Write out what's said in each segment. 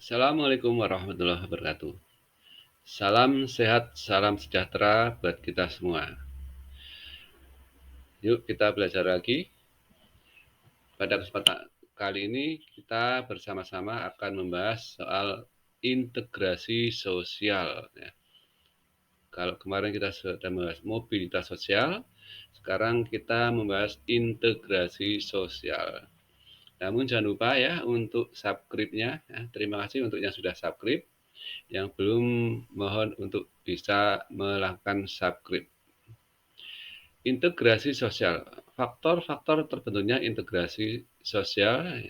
Assalamualaikum warahmatullahi wabarakatuh. Salam sehat, salam sejahtera buat kita semua. Yuk kita belajar lagi. Pada kesempatan kali ini kita bersama-sama akan membahas soal integrasi sosial. Ya. Kalau kemarin kita sudah membahas mobilitas sosial, sekarang kita membahas integrasi sosial. Namun jangan lupa ya untuk subscribe-nya. Ya. Terima kasih untuk yang sudah subscribe. Yang belum, mohon untuk bisa melakukan subscribe. Integrasi sosial. Faktor-faktor terbentuknya integrasi sosial.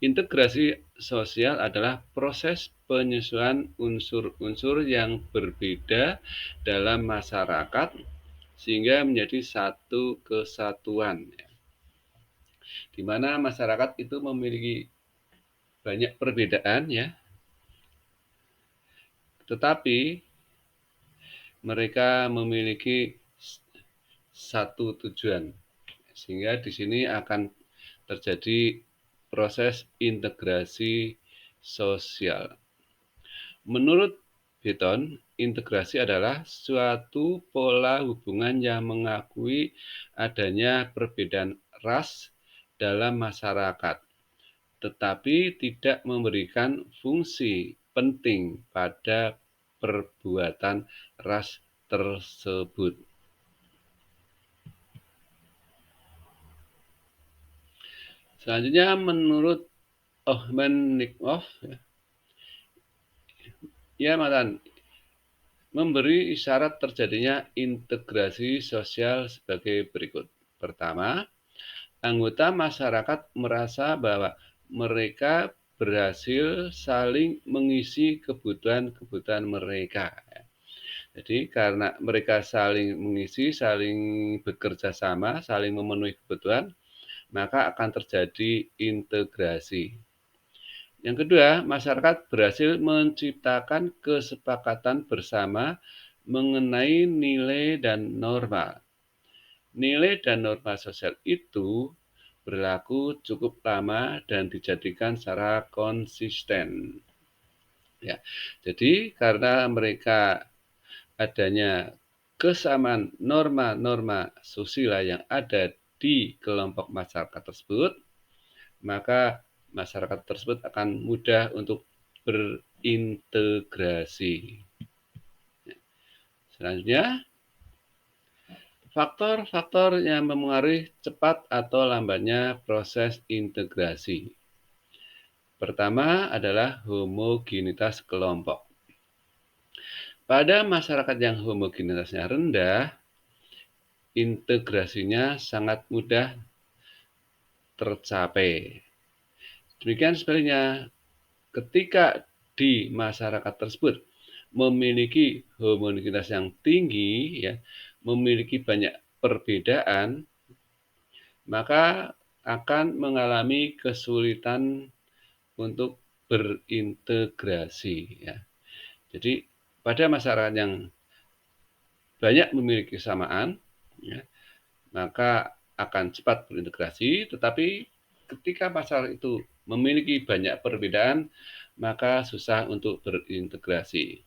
Integrasi sosial adalah proses penyesuaian unsur-unsur yang berbeda dalam masyarakat sehingga menjadi satu kesatuan. Di mana masyarakat itu memiliki banyak perbedaan ya, tetapi mereka memiliki satu tujuan, sehingga di sini akan terjadi proses integrasi sosial. Menurut Beaton, integrasi adalah suatu pola hubungan yang mengakui adanya perbedaan ras dalam masyarakat, tetapi tidak memberikan fungsi penting pada perbuatan ras tersebut. Selanjutnya menurut Ohmennikov, ia mengatakan memberi isyarat terjadinya integrasi sosial sebagai berikut. Pertama, anggota masyarakat merasa bahwa mereka berhasil saling mengisi kebutuhan-kebutuhan mereka. Jadi karena mereka saling mengisi, saling bekerja sama, saling memenuhi kebutuhan, maka akan terjadi integrasi. Yang kedua, masyarakat berhasil menciptakan kesepakatan bersama mengenai nilai dan norma. Nilai dan norma sosial itu berlaku cukup lama dan dijadikan secara konsisten. Ya, jadi karena mereka adanya kesamaan norma-norma susila yang ada di kelompok masyarakat tersebut, maka masyarakat tersebut akan mudah untuk berintegrasi. Selanjutnya, faktor-faktor yang mempengaruhi cepat atau lambatnya proses integrasi. Pertama adalah homogenitas kelompok. Pada masyarakat yang homogenitasnya rendah, integrasinya sangat mudah tercapai. Demikian sebaliknya, ketika di masyarakat tersebut memiliki homogenitas yang tinggi, ya, memiliki banyak perbedaan, maka akan mengalami kesulitan untuk berintegrasi. Ya. Jadi pada masyarakat yang banyak memiliki kesamaan, ya, maka akan cepat berintegrasi, tetapi ketika masyarakat itu memiliki banyak perbedaan, maka susah untuk berintegrasi.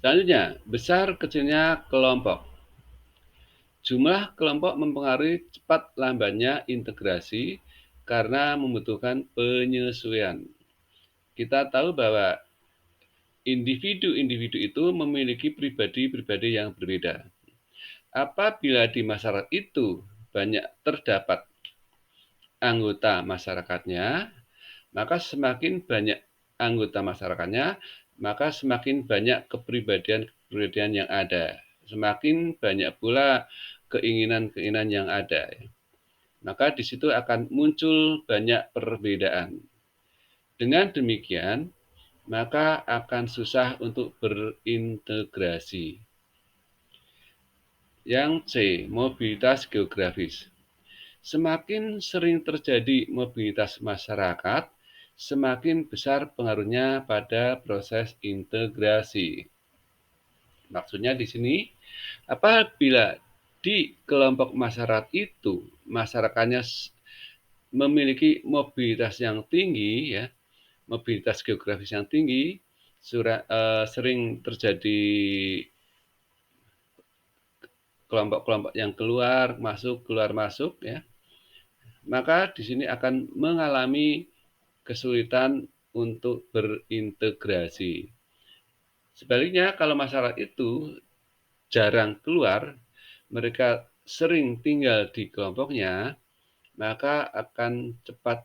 Selanjutnya, besar kecilnya kelompok. Jumlah kelompok mempengaruhi cepat lambatnya integrasi karena membutuhkan penyesuaian. Kita tahu bahwa individu-individu itu memiliki pribadi-pribadi yang berbeda. Apabila di masyarakat itu banyak terdapat anggota masyarakatnya, maka semakin banyak anggota masyarakatnya, maka semakin banyak kepribadian-kepribadian yang ada. Semakin banyak pula keinginan-keinginan yang ada. Maka di situ akan muncul banyak perbedaan. Dengan demikian, maka akan susah untuk berintegrasi. Yang C, mobilitas geografis. Semakin sering terjadi mobilitas masyarakat, semakin besar pengaruhnya pada proses integrasi. Maksudnya di sini, apabila di kelompok masyarakat itu masyarakatnya memiliki mobilitas yang tinggi, ya, mobilitas geografis yang tinggi, sering terjadi kelompok-kelompok yang keluar masuk ya, maka di sini akan mengalami kesulitan untuk berintegrasi. Sebaliknya, kalau masyarakat itu jarang keluar, mereka sering tinggal di kelompoknya, maka akan cepat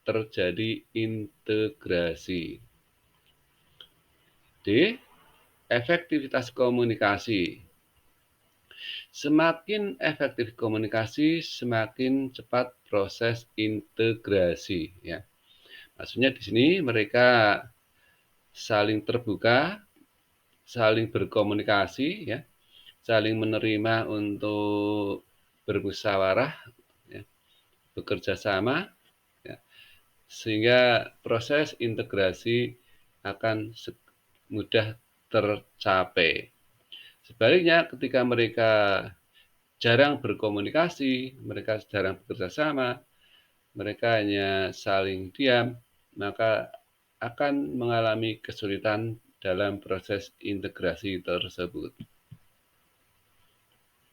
terjadi integrasi. D. Efektivitas komunikasi. Semakin efektif komunikasi, semakin cepat proses integrasi. Ya. Maksudnya di sini mereka saling terbuka, saling berkomunikasi, ya, saling menerima untuk bermusyawarah, ya, bekerja sama, ya, sehingga proses integrasi akan mudah tercapai. Sebaliknya, ketika mereka jarang berkomunikasi, mereka jarang bekerja sama, mereka hanya saling diam, maka akan mengalami kesulitan dalam proses integrasi tersebut.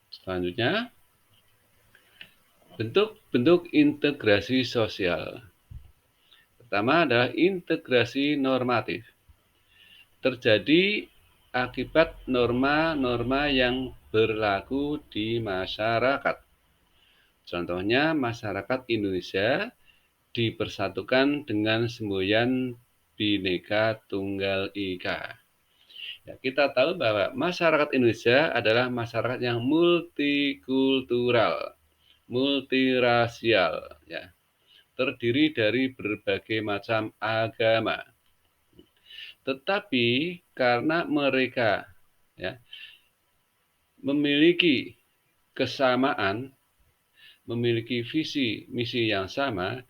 Selanjutnya, bentuk-bentuk integrasi sosial. Pertama adalah integrasi normatif. Terjadi akibat norma-norma yang berlaku di masyarakat. Contohnya, masyarakat Indonesia dipersatukan dengan semboyan Bhinneka Tunggal Ika. Ya, kita tahu bahwa masyarakat Indonesia adalah masyarakat yang multikultural, multirasial, ya, terdiri dari berbagai macam agama. Tetapi karena mereka ya, memiliki kesamaan, memiliki visi misi yang sama,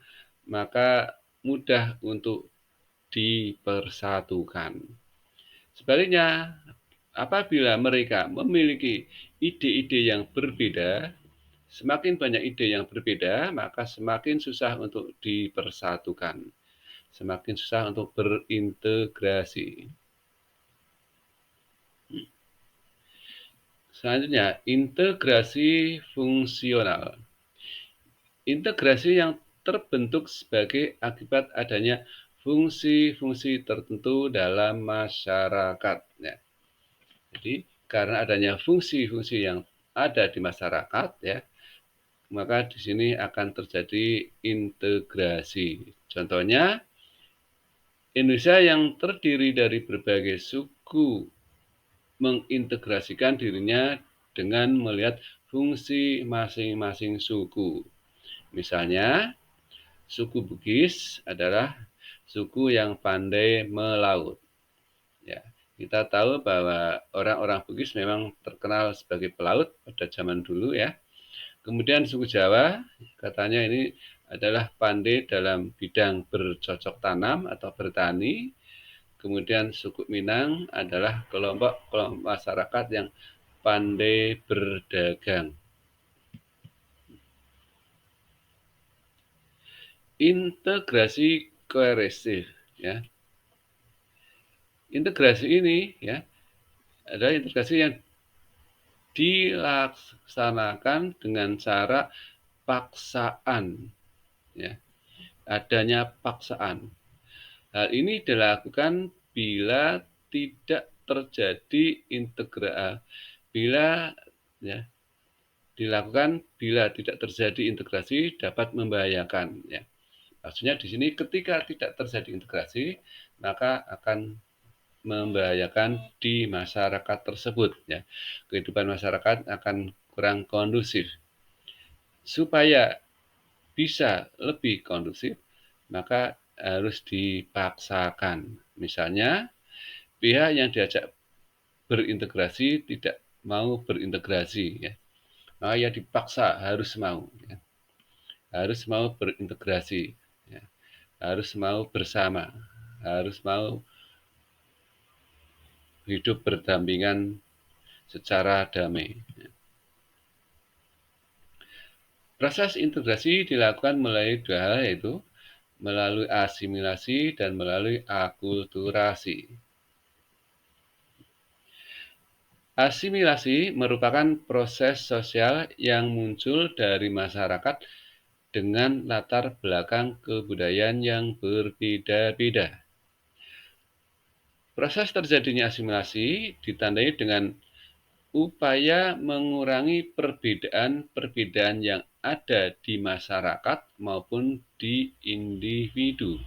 maka mudah untuk dipersatukan. Sebaliknya, apabila mereka memiliki ide-ide yang berbeda, semakin banyak ide yang berbeda, maka semakin susah untuk dipersatukan, semakin susah untuk berintegrasi. Selanjutnya, integrasi fungsional. Integrasi yang terbentuk sebagai akibat adanya fungsi-fungsi tertentu dalam masyarakat. Ya. Jadi, karena adanya fungsi-fungsi yang ada di masyarakat, ya, maka di sini akan terjadi integrasi. Contohnya, Indonesia yang terdiri dari berbagai suku mengintegrasikan dirinya dengan melihat fungsi masing-masing suku. Misalnya, suku Bugis adalah suku yang pandai melaut. Ya, kita tahu bahwa orang-orang Bugis memang terkenal sebagai pelaut pada zaman dulu ya. Kemudian suku Jawa katanya ini adalah pandai dalam bidang bercocok tanam atau bertani. Kemudian suku Minang adalah kelompok masyarakat yang pandai berdagang. Integrasi koersif, ya. Integrasi ini ya adalah integrasi yang dilaksanakan dengan cara paksaan, ya. Adanya paksaan. Hal ini dilakukan bila tidak terjadi bila ya dilakukan bila tidak terjadi integrasi dapat membahayakan, ya. Maksudnya di sini ketika tidak terjadi integrasi, maka akan membahayakan di masyarakat tersebut. Ya. Kehidupan masyarakat akan kurang kondusif. Supaya bisa lebih kondusif, maka harus dipaksakan. Misalnya, pihak yang diajak berintegrasi tidak mau berintegrasi. Ya. Maka ya dipaksa harus mau. Ya. Harus mau berintegrasi. Ya. Harus mau bersama. Harus mau hidup berdampingan secara damai. Proses integrasi dilakukan melalui dua hal, yaitu melalui asimilasi dan melalui akulturasi. Asimilasi merupakan proses sosial yang muncul dari masyarakat dengan latar belakang kebudayaan yang berbeda-beda. Proses terjadinya asimilasi ditandai dengan upaya mengurangi perbedaan-perbedaan yang ada di masyarakat maupun di individu.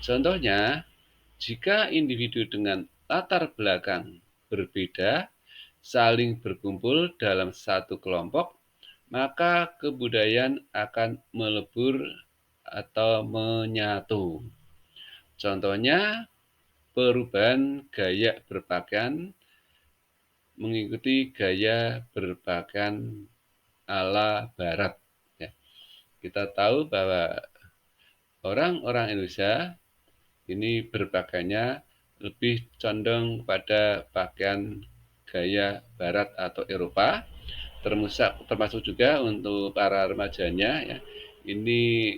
Contohnya, jika individu dengan latar belakang berbeda saling berkumpul dalam satu kelompok, maka kebudayaan akan melebur atau menyatu. Contohnya, perubahan gaya berpakaian mengikuti gaya berpakaian ala Barat. Ya, kita tahu bahwa orang-orang Indonesia ini berpakaiannya lebih condong pada pakaian gaya Barat atau Eropa, termasuk juga untuk para remajanya ya. Ini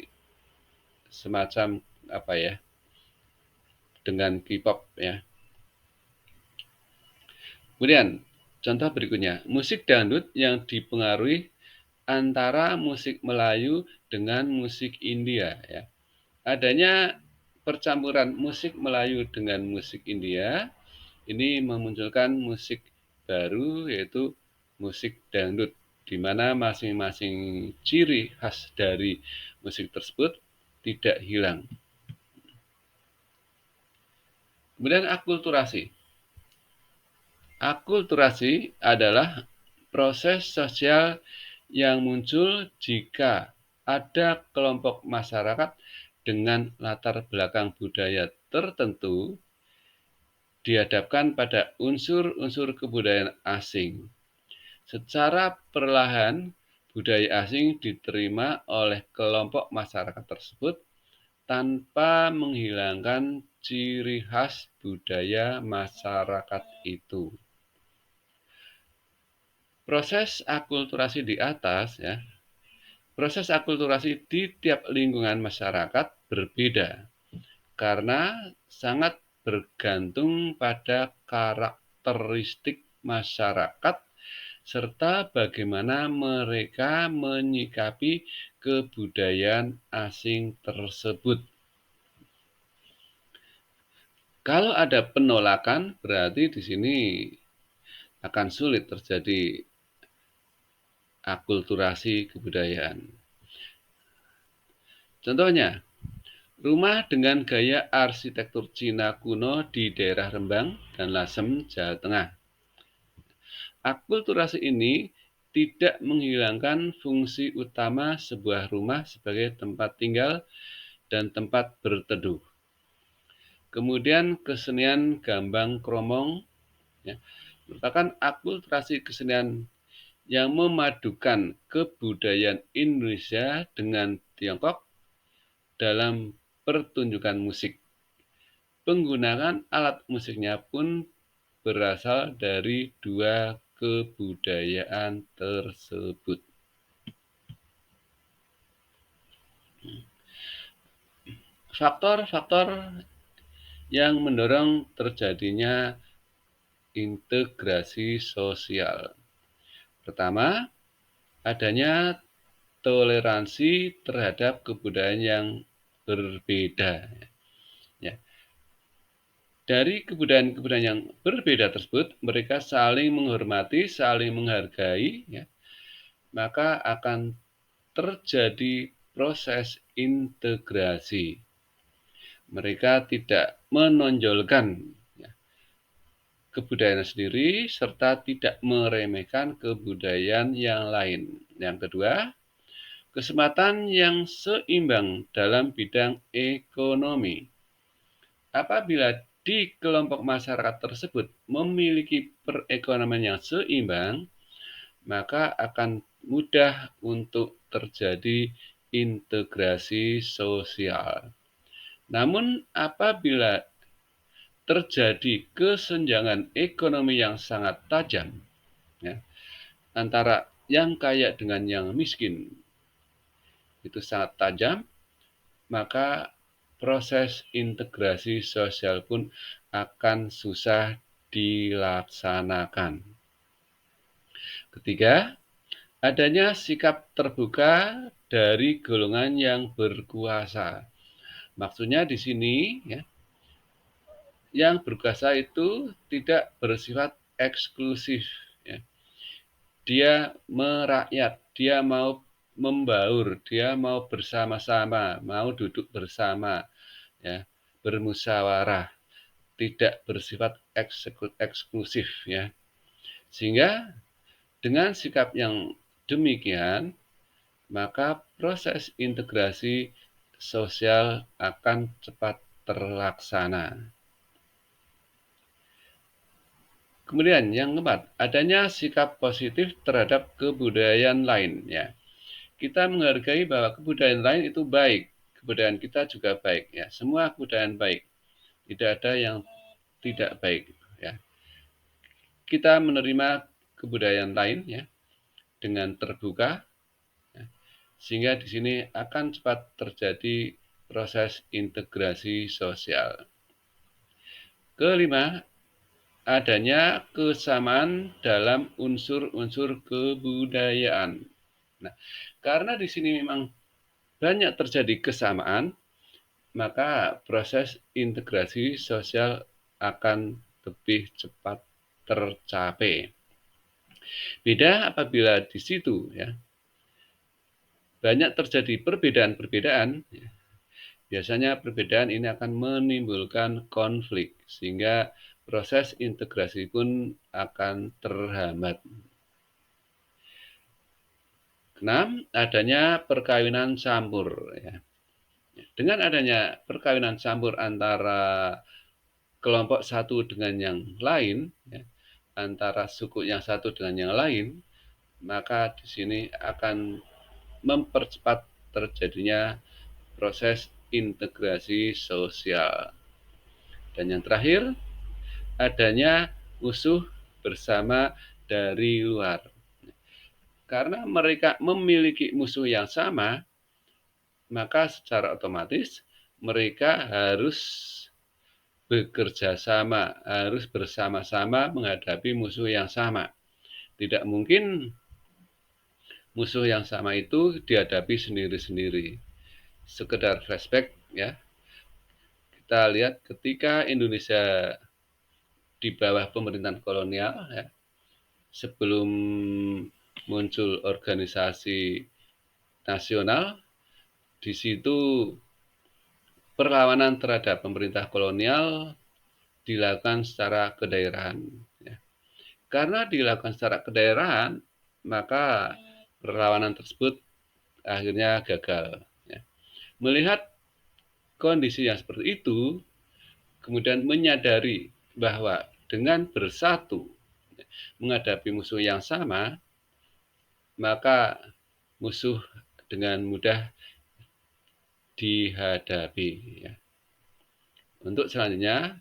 semacam apa ya? Dengan K-pop ya. Kemudian contoh berikutnya, musik dangdut yang dipengaruhi antara musik Melayu dengan musik India ya. Adanya percampuran musik Melayu dengan musik India ini memunculkan musik baru yaitu musik dangdut di mana masing-masing ciri khas dari musik tersebut tidak hilang. Kemudian akulturasi. Akulturasi adalah proses sosial yang muncul jika ada kelompok masyarakat dengan latar belakang budaya tertentu dihadapkan pada unsur-unsur kebudayaan asing. Secara perlahan, budaya asing diterima oleh kelompok masyarakat tersebut tanpa menghilangkan ciri khas budaya masyarakat itu. Proses akulturasi di atas ya. Proses akulturasi di tiap lingkungan masyarakat berbeda karena sangat bergantung pada karakteristik masyarakat serta bagaimana mereka menyikapi kebudayaan asing tersebut. Kalau ada penolakan, berarti di sini akan sulit terjadi akulturasi kebudayaan. Contohnya, rumah dengan gaya arsitektur Cina kuno di daerah Rembang dan Lasem, Jawa Tengah. Akulturasi ini tidak menghilangkan fungsi utama sebuah rumah sebagai tempat tinggal dan tempat berteduh. Kemudian kesenian gambang kromong ya, merupakan akulturasi kesenian yang memadukan kebudayaan Indonesia dengan Tiongkok dalam pertunjukan musik. Penggunaan alat musiknya pun berasal dari dua kebudayaan tersebut. Faktor-faktor yang mendorong terjadinya integrasi sosial. Pertama, adanya toleransi terhadap kebudayaan yang berbeda. Ya. Dari kebudayaan-kebudayaan yang berbeda tersebut, mereka saling menghormati, saling menghargai, ya, maka akan terjadi proses integrasi. Mereka tidak menonjolkan ya, kebudayaan sendiri serta tidak meremehkan kebudayaan yang lain. Yang kedua, kesempatan yang seimbang dalam bidang ekonomi. Apabila di kelompok masyarakat tersebut memiliki perekonomian yang seimbang, maka akan mudah untuk terjadi integrasi sosial. Namun apabila terjadi kesenjangan ekonomi yang sangat tajam ya, antara yang kaya dengan yang miskin itu sangat tajam, maka proses integrasi sosial pun akan susah dilaksanakan. Ketiga, adanya sikap terbuka dari golongan yang berkuasa. Maksudnya di sini ya, yang berkuasa itu tidak bersifat eksklusif. Ya. Dia merakyat, dia mau membaur, dia mau bersama-sama, mau duduk bersama, ya, bermusyawarah, tidak bersifat eksklusif, ya. Sehingga dengan sikap yang demikian, maka proses integrasi sosial akan cepat terlaksana. Kemudian yang keempat, adanya sikap positif terhadap kebudayaan lain. Ya, kita menghargai bahwa kebudayaan lain itu baik, kebudayaan kita juga baik. Ya, semua kebudayaan baik, tidak ada yang tidak baik. Ya, kita menerima kebudayaan lain ya dengan terbuka, ya, sehingga di sini akan cepat terjadi proses integrasi sosial. Kelima, adanya kesamaan dalam unsur-unsur kebudayaan. Nah, karena di sini memang banyak terjadi kesamaan, maka proses integrasi sosial akan lebih cepat tercapai. Beda apabila di situ ya banyak terjadi perbedaan-perbedaan, ya, biasanya perbedaan ini akan menimbulkan konflik sehingga proses integrasi pun akan terhambat. Keenam, adanya perkawinan campur. Ya. Dengan adanya perkawinan campur antara kelompok satu dengan yang lain, ya, antara suku yang satu dengan yang lain, maka di sini akan mempercepat terjadinya proses integrasi sosial. Dan yang terakhir, adanya musuh bersama dari luar. Karena mereka memiliki musuh yang sama, maka secara otomatis mereka harus bekerja sama, harus bersama-sama menghadapi musuh yang sama. Tidak mungkin musuh yang sama itu dihadapi sendiri-sendiri. Sekedar flashback ya, kita lihat ketika Indonesia di bawah pemerintahan kolonial ya, sebelum muncul organisasi nasional, di situ perlawanan terhadap pemerintah kolonial dilakukan secara kedaerahan. Ya. Karena dilakukan secara kedaerahan, maka perlawanan tersebut akhirnya gagal. Ya. Melihat kondisi yang seperti itu, kemudian menyadari bahwa dengan bersatu menghadapi musuh yang sama, maka musuh dengan mudah dihadapi. Ya. Untuk selanjutnya,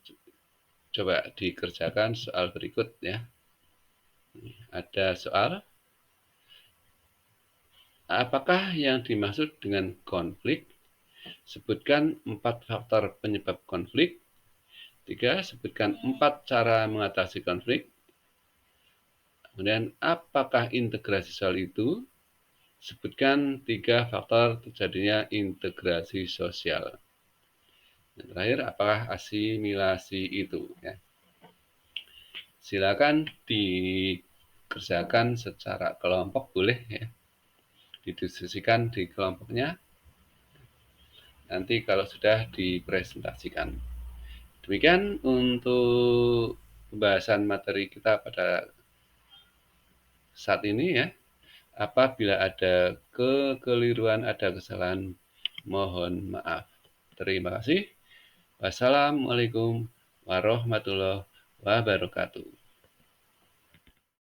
coba dikerjakan soal berikut ya. Ada soal, apakah yang dimaksud dengan konflik? Sebutkan 4 faktor penyebab konflik. 3, sebutkan 4 cara mengatasi konflik. Kemudian, apakah integrasi sosial itu? Sebutkan 3 faktor terjadinya integrasi sosial. Dan terakhir, apakah asimilasi itu? Ya. Silakan dikerjakan secara kelompok, boleh ya. Didiskusikan di kelompoknya. Nanti kalau sudah dipresentasikan. Demikian untuk pembahasan materi kita pada saat ini ya. Apabila ada kekeliruan, ada kesalahan, mohon maaf. Terima kasih. Wassalamualaikum warahmatullahi wabarakatuh.